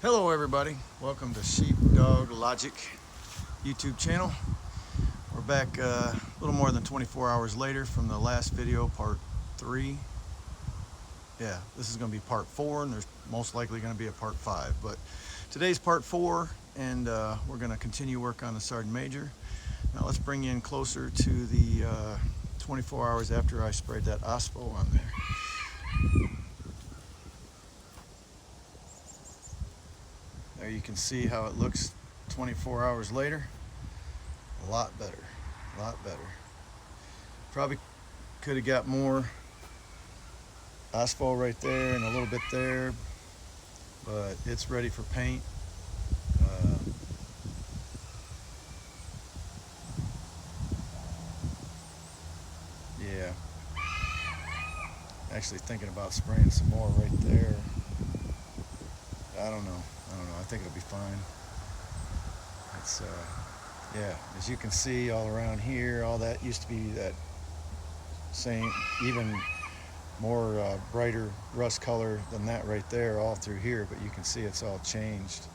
Hello everybody, welcome to Sheepdog Logic YouTube channel. We're back a little more than 24 hours later from the last video, part 3. Yeah, this is going to be part 4 and there's most likely going to be a part 5. But today's part 4 and we're going to continue work on the Sgt Major. Now let's bring you in closer to the 24 hours after I sprayed that OSPO on there. There you can see how it looks 24 hours later. A lot better, a lot better. Probably could have got more asphalt right there and a little bit there, but it's ready for paint. Yeah, actually thinking about spraying some more right there. I don't know. I think it'll be fine. It's yeah, as you can see all around here, all that used to be that same, even more brighter rust color than that right there all through here, but you can see it's all changed.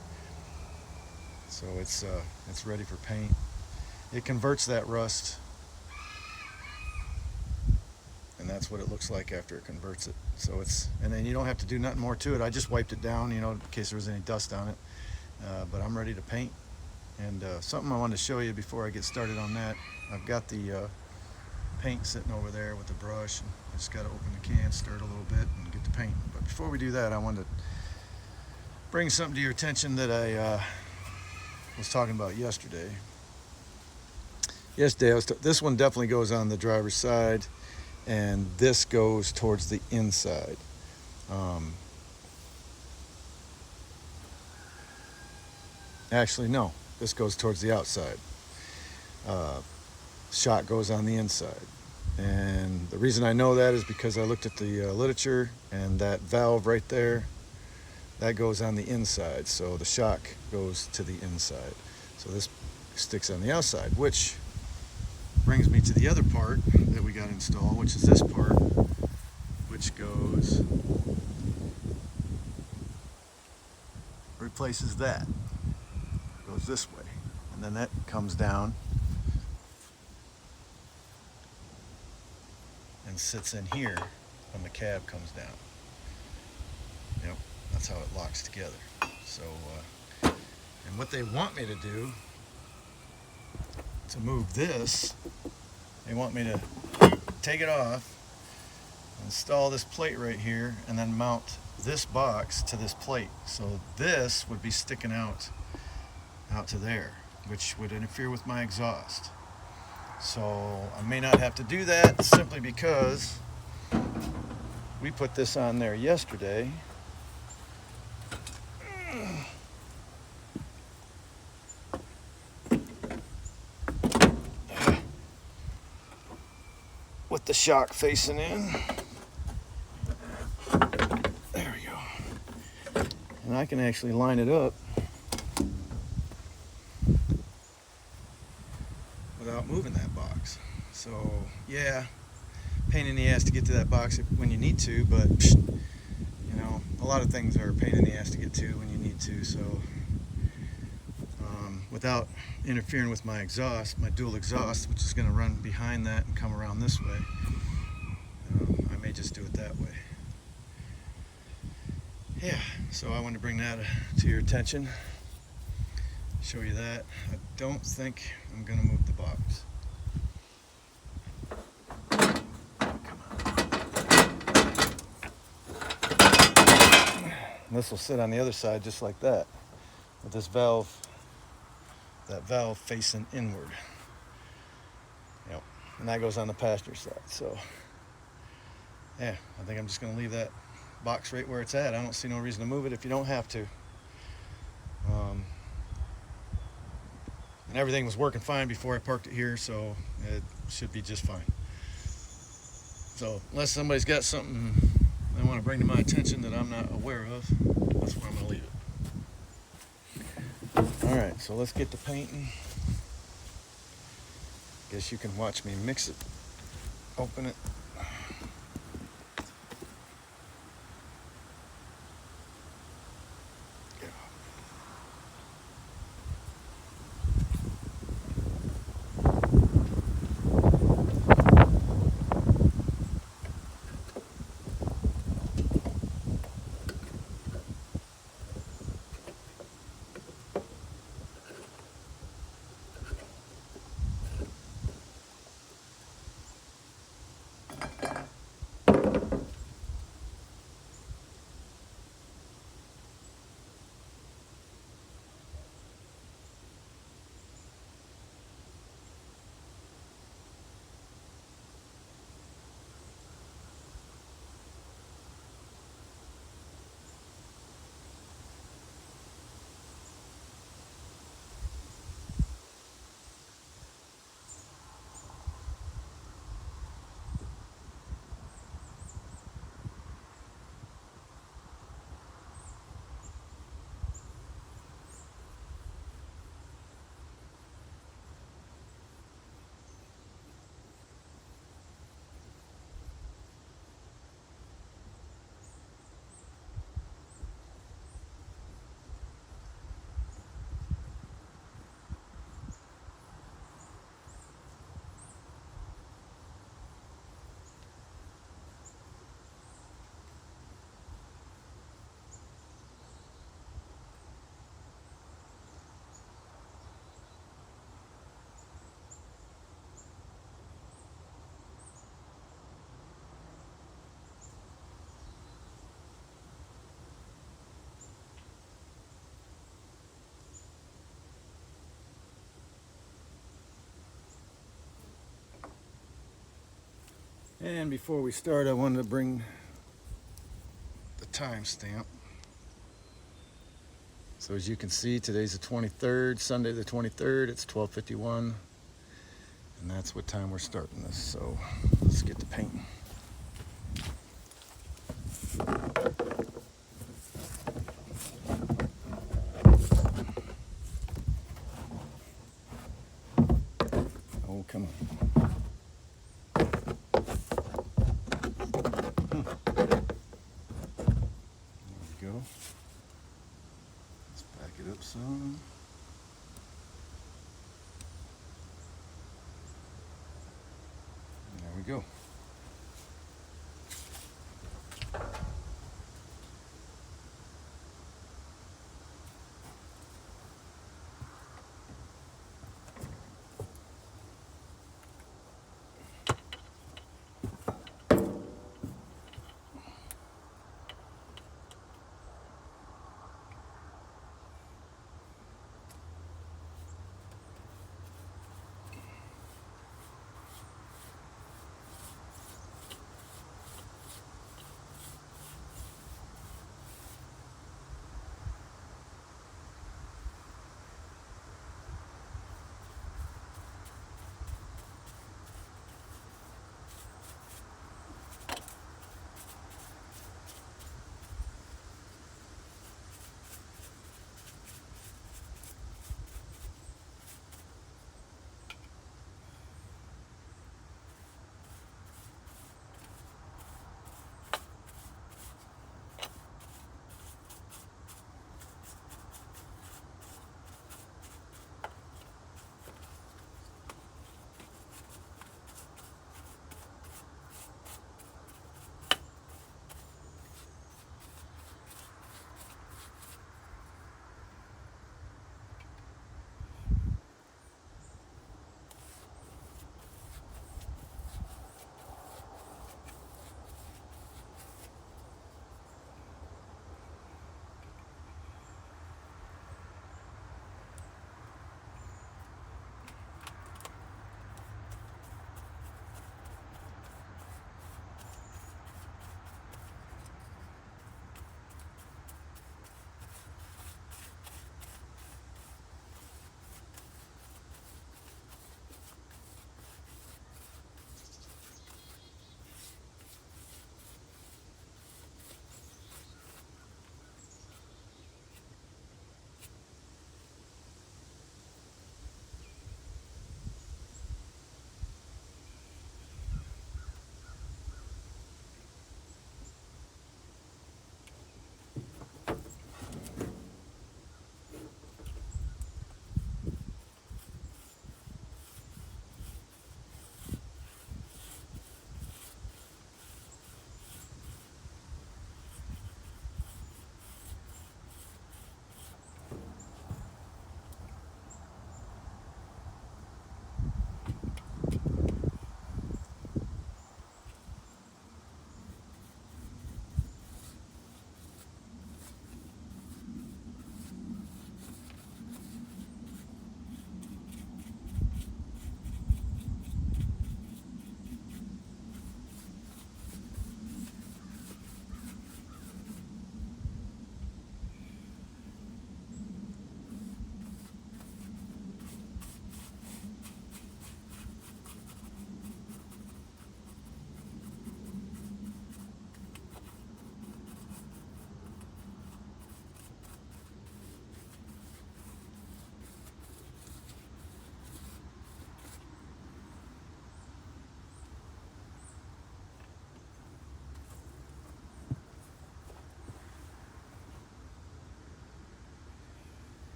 So it's ready for paint. It converts that rust, and that's what it looks like after it converts it. So and then you don't have to do nothing more to it. I just wiped it down, you know, in case there was any dust on it. But I'm ready to paint. And something I wanted to show you before I get started on that. I've got the paint sitting over there with the brush, and I just got to open the can, stir it a little bit, and get the paint. But before we do that, I wanted to bring something to your attention that I was talking about yesterday. This one definitely goes on the driver's side, and this goes towards the inside. Actually, no, this goes towards the outside. Shot goes on the inside. And the reason I know that is because I looked at the literature, and that valve right there, that goes on the inside. So the shock goes to the inside. So this sticks on the outside, which brings me to the other part that we got installed, which is this part, which replaces that. Goes this way, and then that comes down and sits in here when the cab comes down. Yep, that's how it locks together. So, and what they want me to do to move this, they want me to take it off, install this plate right here, and then mount this box to this plate. So this would be sticking out to there, which would interfere with my exhaust. So I may not have to do that, simply because we put this on there yesterday. With the shock facing in. There we go. And I can actually line it up without moving that box. So yeah, pain in the ass to get to that box when you need to, but you know, a lot of things are a pain in the ass to get to when you need to. So without interfering with my exhaust, my dual exhaust, which is going to run behind that and come around this way, I may just do it that way. Yeah, so I wanted to bring that to your attention, show you that. I don't think I'm going to move the box. Come on. This will sit on the other side just like that, with this valve, that valve facing inward. Yep, and that goes on the passenger side. So yeah, I think I'm just going to leave that box right where it's at. I don't see no reason to move it if you don't have to. And everything was working fine before I parked it here, so it should be just fine. So unless somebody's got something they want to bring to my attention that I'm not aware of, that's where I'm going to leave it. Alright, so let's get to painting. Guess you can watch me mix it, open it. Yeah. And before we start, I wanted to bring the timestamp. So as you can see, today's the 23rd, Sunday the 23rd, it's 12:51. And that's what time we're starting this. So let's get to painting. Oh, come on. There we go. Let's back it up some. There we go.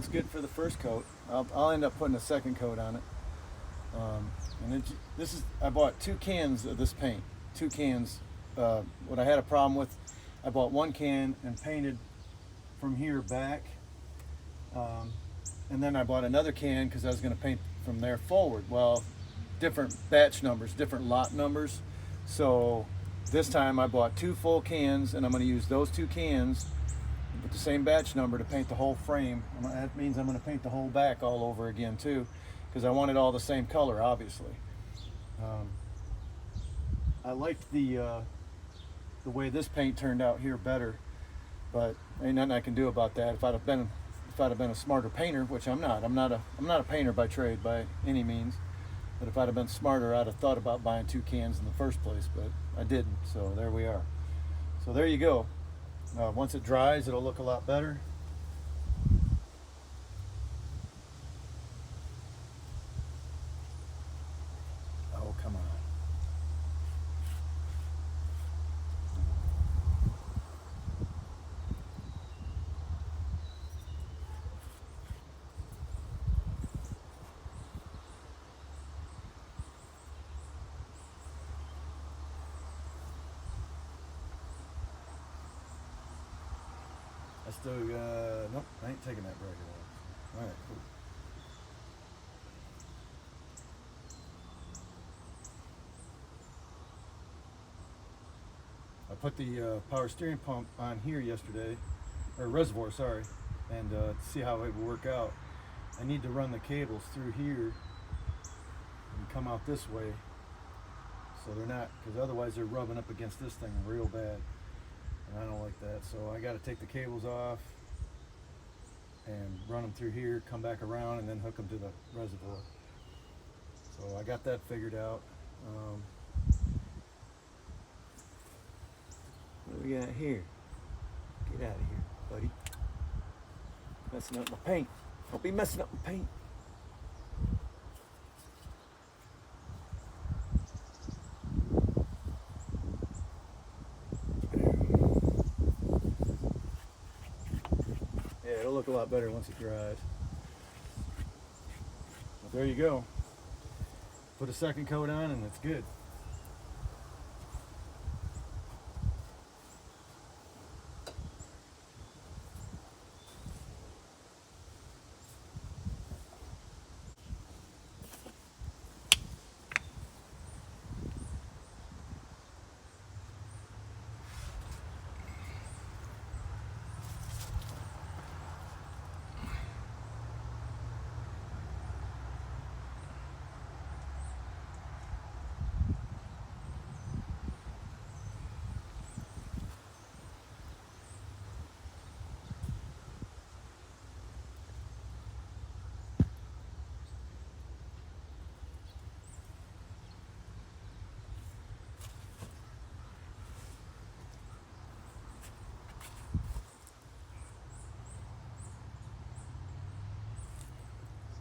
that's good for the first coat. I'll end up putting a second coat on it. I bought 2 cans of this paint. 2 cans. What I had a problem with, I bought 1 can and painted from here back. And then I bought another can because I was going to paint from there forward. Well, different batch numbers, different lot numbers. So this time I bought 2 full cans, and I'm going to use those 2 cans with the same batch number to paint the whole frame. That means I'm going to paint the whole back all over again too, because I want it all the same color, obviously. I liked the way this paint turned out here better, but ain't nothing I can do about that. If I'd have been a smarter painter, which I'm not a painter by trade by any means, but if I'd have been smarter, I'd have thought about buying 2 cans in the first place, but I didn't. So there we are. So there you go. Once it dries, it'll look a lot better. Oh, come on. Nope, I ain't taking that bracket off. All right, cool. I put the power steering pump on here yesterday, or reservoir, sorry, and to see how it will work out. I need to run the cables through here and come out this way, so they're not, because otherwise they're rubbing up against this thing real bad. And I don't like that, so I got to take the cables off and run them through here, come back around, and then hook them to the reservoir. So I got that figured out. What do we got here? Get out of here, buddy. Messing up my paint. Don't be messing up my paint. It'll look a lot better once it dries. But there you go. Put a second coat on and it's good.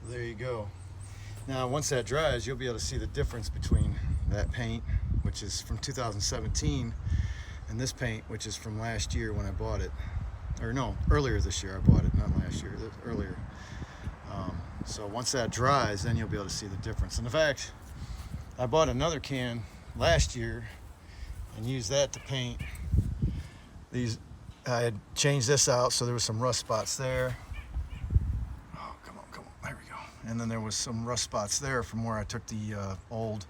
There you go. Now once that dries, you'll be able to see the difference between that paint, which is from 2017, and this paint, which is from last year when I bought it. Or no, earlier this year I bought it, not last year, earlier. So once that dries, then you'll be able to see the difference. And in fact, I bought another can last year and used that to paint these. I had changed this out, so there was some rust spots there. And then there was some rust spots there from where I took the old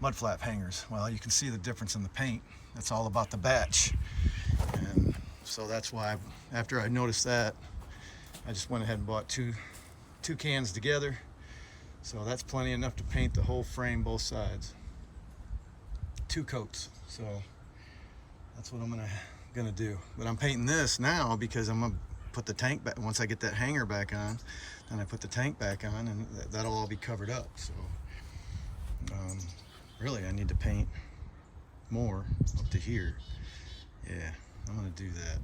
mud flap hangers. Well, you can see the difference in the paint. That's all about the batch. And so that's why, after I noticed that, I just went ahead and bought two cans together. So that's plenty enough to paint the whole frame, both sides. 2 coats. So that's what I'm gonna do. But I'm painting this now because I'm gonna put the tank back. Once I get that hanger back on, then I put the tank back on, and that'll all be covered up. So really I need to paint more up to here. Yeah, I'm gonna do that.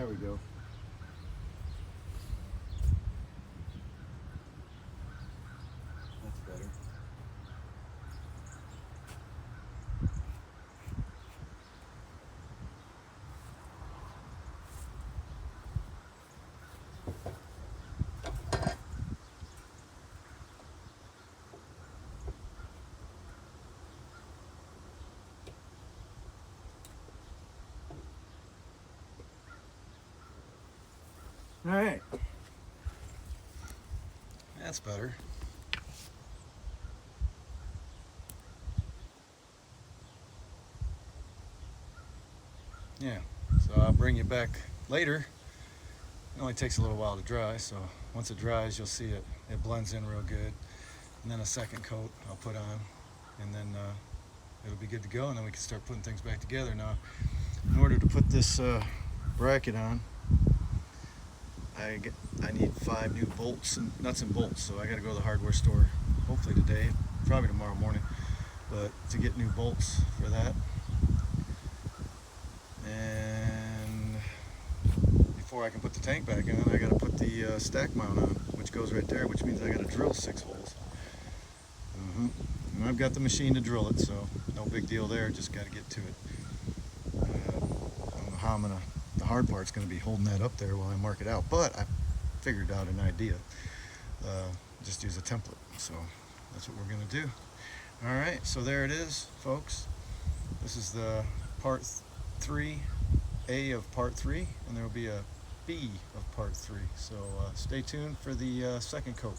There we go. That's better. All right. That's better. Yeah, so I'll bring you back later. It only takes a little while to dry, so once it dries, you'll see it blends in real good. And then a second coat I'll put on, and then it'll be good to go, and then we can start putting things back together. Now, in order to put this bracket on, I need 5 new bolts and nuts and bolts, so I got to go to the hardware store hopefully today, probably tomorrow morning, but to get new bolts for that. And before I can put the tank back on, I got to put the stack mount on, which goes right there, which means I got to drill 6 holes. And I've got the machine to drill it, so no big deal there, just got to get to it. I don't know how the hard part's going to be holding that up there while I mark it out, but I figured out an idea. Just use a template, so that's what we're going to do. All right, so there it is, folks. This is the part 3A of part 3, and there will be a B of part 3, so stay tuned for the second coat.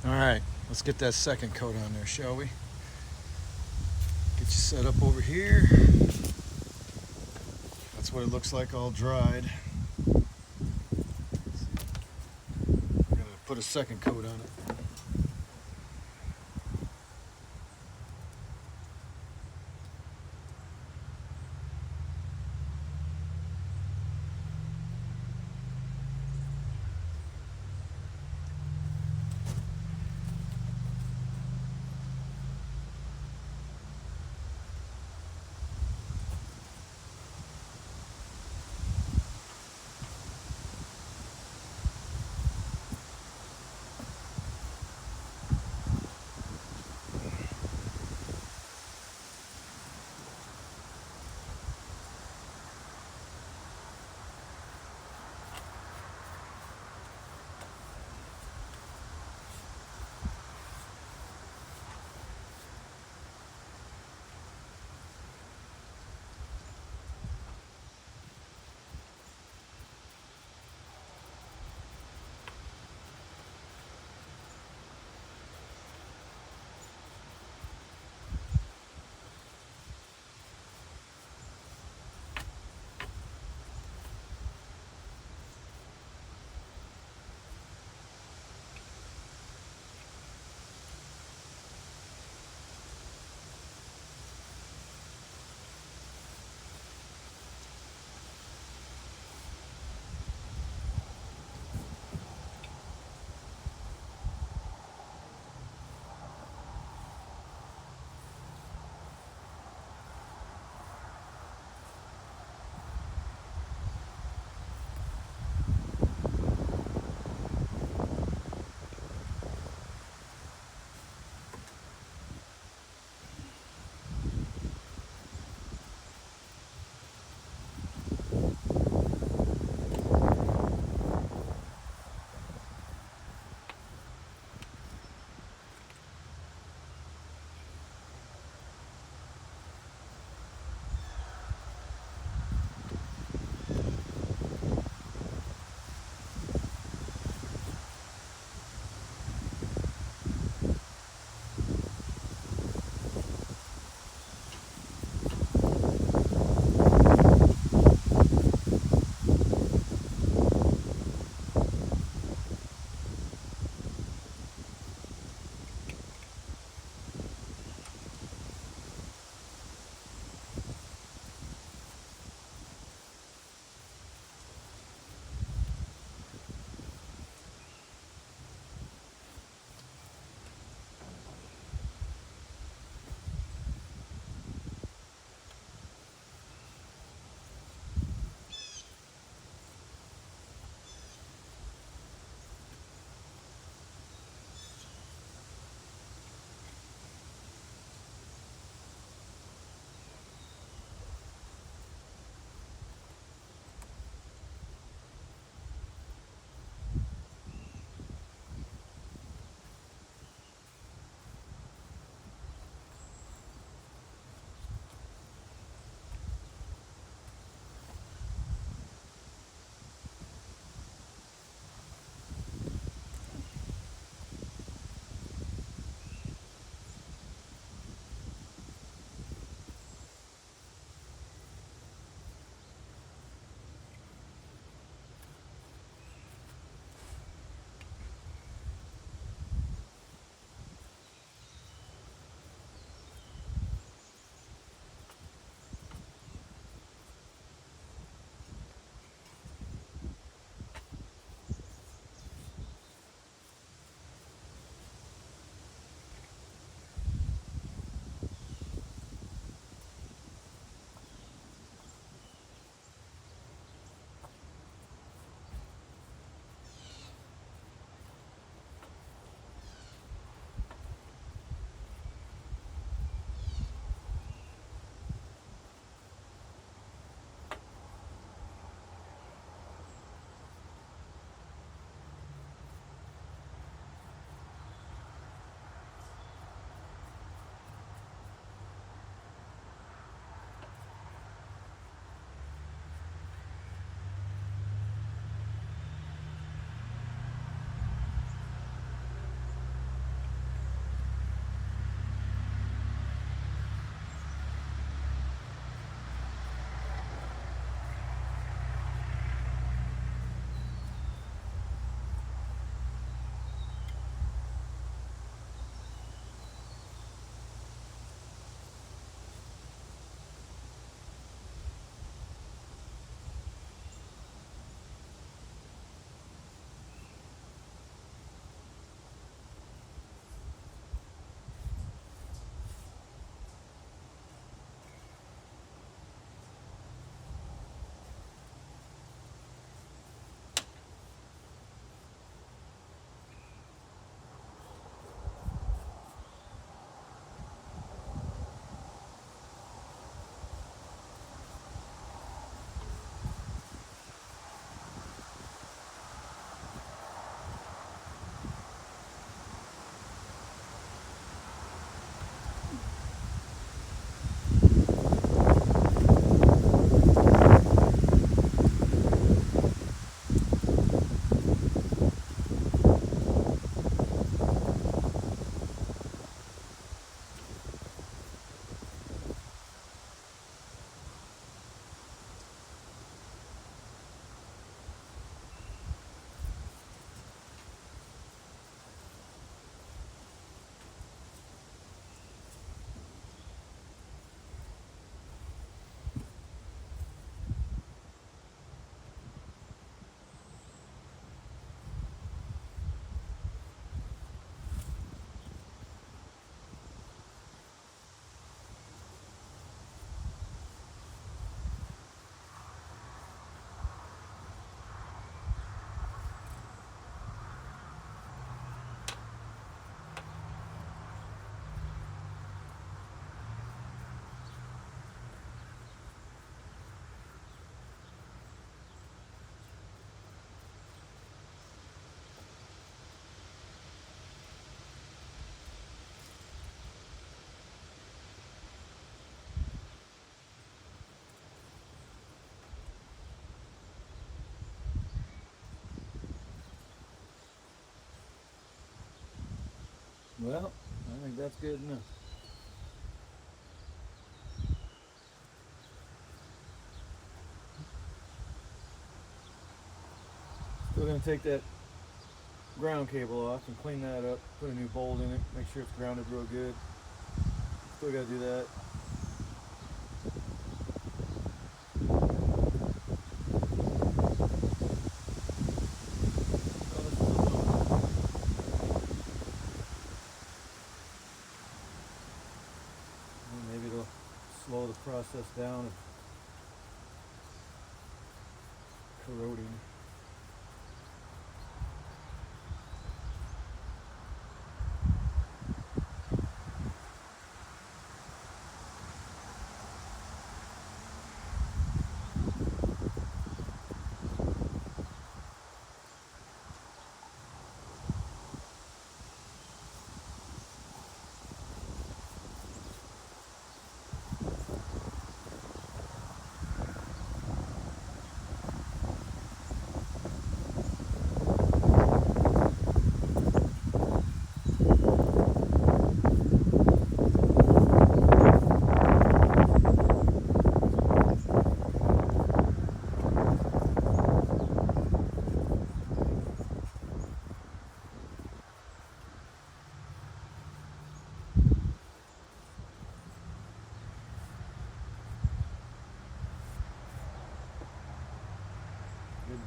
All right, let's get that second coat on there, shall we? Get you set up over here. That's what it looks like all dried. I'm gonna put a second coat on it. Well, I think that's good enough. Still gonna take that ground cable off and clean that up, put a new bolt in it, make sure it's grounded real good. Still gotta do that. Maybe it'll slow the process down of corroding. Good.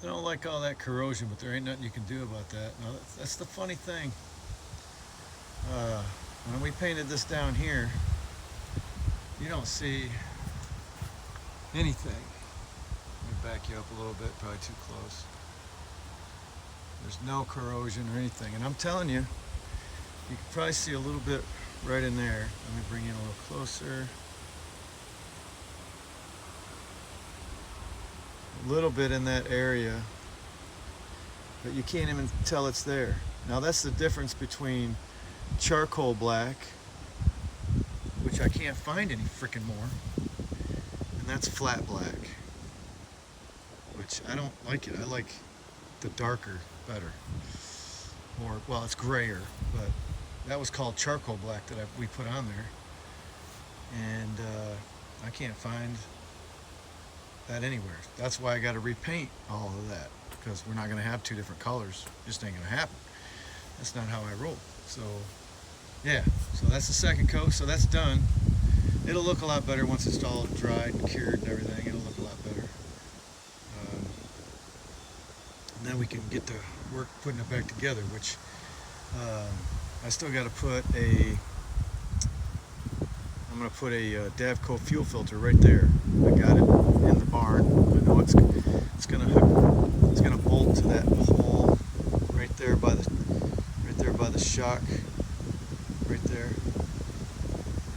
I don't like all that corrosion, but there ain't nothing you can do about that. No, that's the funny thing. When we painted this down here, you don't see anything. Let me back you up a little bit, probably too close. There's no corrosion or anything. And I'm telling you, you can probably see a little bit right in there. Let me bring you in a little closer. A little bit in that area, but you can't even tell it's there. Now that's the difference between charcoal black, which I can't find any freaking more, and that's flat black, which I don't like it. I like the darker better. Or, well, it's grayer, but that was called charcoal black that we put on there, and I can't find that anywhere. That's why I got to repaint all of that, because we're not going to have two different colors. Just ain't going to happen. That's not how I roll. So yeah, so that's the second coat. So that's done. It'll look a lot better once it's all dried and cured and everything. It'll look a lot better. And then we can get to work putting it back together, which I still got to put I'm going to put a Davco fuel filter right there. I got it in the barn. I know it's going to bolt to that hole right there by the shock, right there.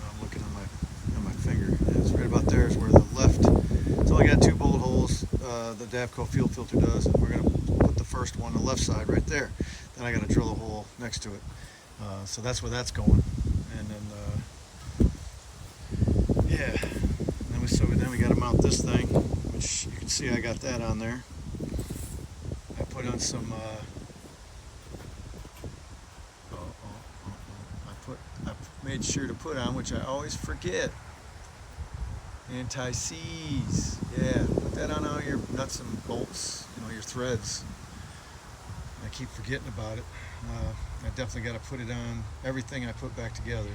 I'm looking on my finger. And it's right about there is where the left. It's only got two bullet holes. The Davco fuel filter does, and we're going to put the first one on the left side right there. Then I got to drill a hole next to it. So that's where that's going. And then yeah. Then we got to mount this thing, which you can see I got that on there. I put on some. I made sure to put on, which I always forget. Anti-seize. Yeah, put that on all your nuts and bolts, your threads. I keep forgetting about it. I definitely got to put it on everything I put back together.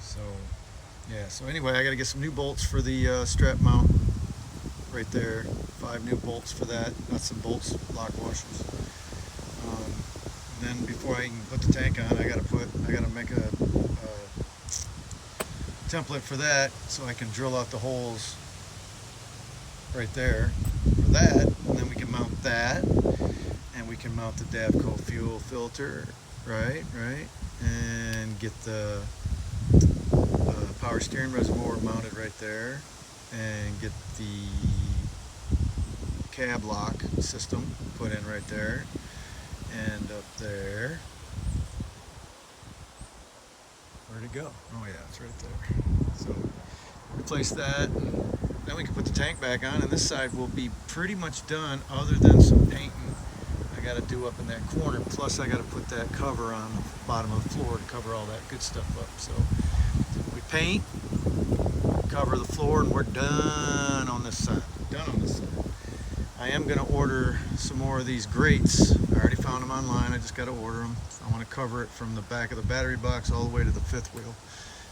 So yeah, so anyway, I got to get some new bolts for the strap mount right there. 5 new bolts for that. Got some bolts, lock washers. And then before I can put the tank on, I got to make a template for that so I can drill out the holes right there for that, and then we can mount that, and we can mount the Davco fuel filter, right, and get the power steering reservoir mounted right there, and get the cab lock system put in right there, and up there. Where'd it go? Oh yeah, it's right there. So replace that, and then we can put the tank back on, and this side will be pretty much done other than some painting I got to do up in that corner. Plus I got to put that cover on the bottom of the floor to cover all that good stuff up. So we paint, cover the floor, and we're done on this side. Done on this side. I am going to order some more of these grates. I already found them online. I just got to order them. I want to cover it from the back of the battery box all the way to the fifth wheel.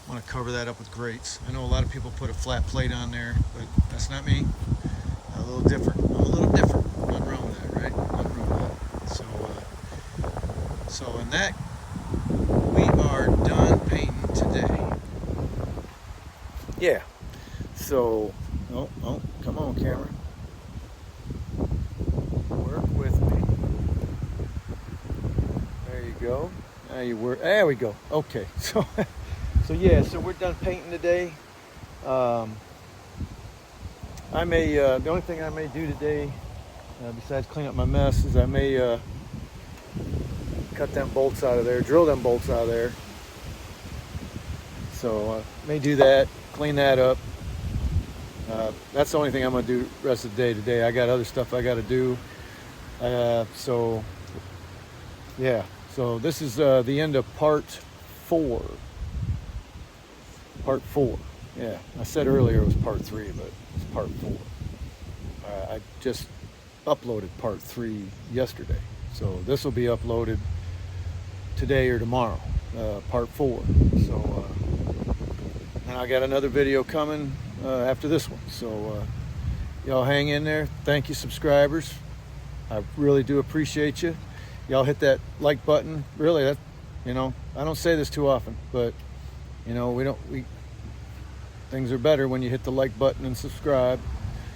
I want to cover that up with grates. I know a lot of people put a flat plate on there, but that's not me. I'm a little different. Nothing wrong with that, right? Nothing wrong with that. So in that, we are done painting today. Yeah. So, oh, come on, camera. Work with me. There you go. Now you work. There we go. Okay. So yeah, so we're done painting today. The only thing I may do today, besides clean up my mess, is I may cut them bolts out of there, drill them bolts out of there. So may do that, clean that up. That's the only thing I'm gonna do the rest of the day today. I got other stuff I got to do. So yeah, so this is the end of part 4. Part 4. Yeah, I said earlier it was part 3, but it's part 4. I just uploaded part 3 yesterday, so this will be uploaded today or tomorrow, part 4. So and I got another video coming after this one. So y'all hang in there. Thank you, subscribers. I really do appreciate you. Y'all hit that like button. Really, that, I don't say this too often, but things are better when you hit the like button and subscribe.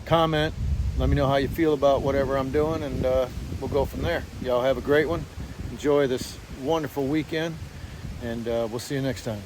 Comment. Let me know how you feel about whatever I'm doing, and we'll go from there. Y'all have a great one. Enjoy this wonderful weekend, and we'll see you next time.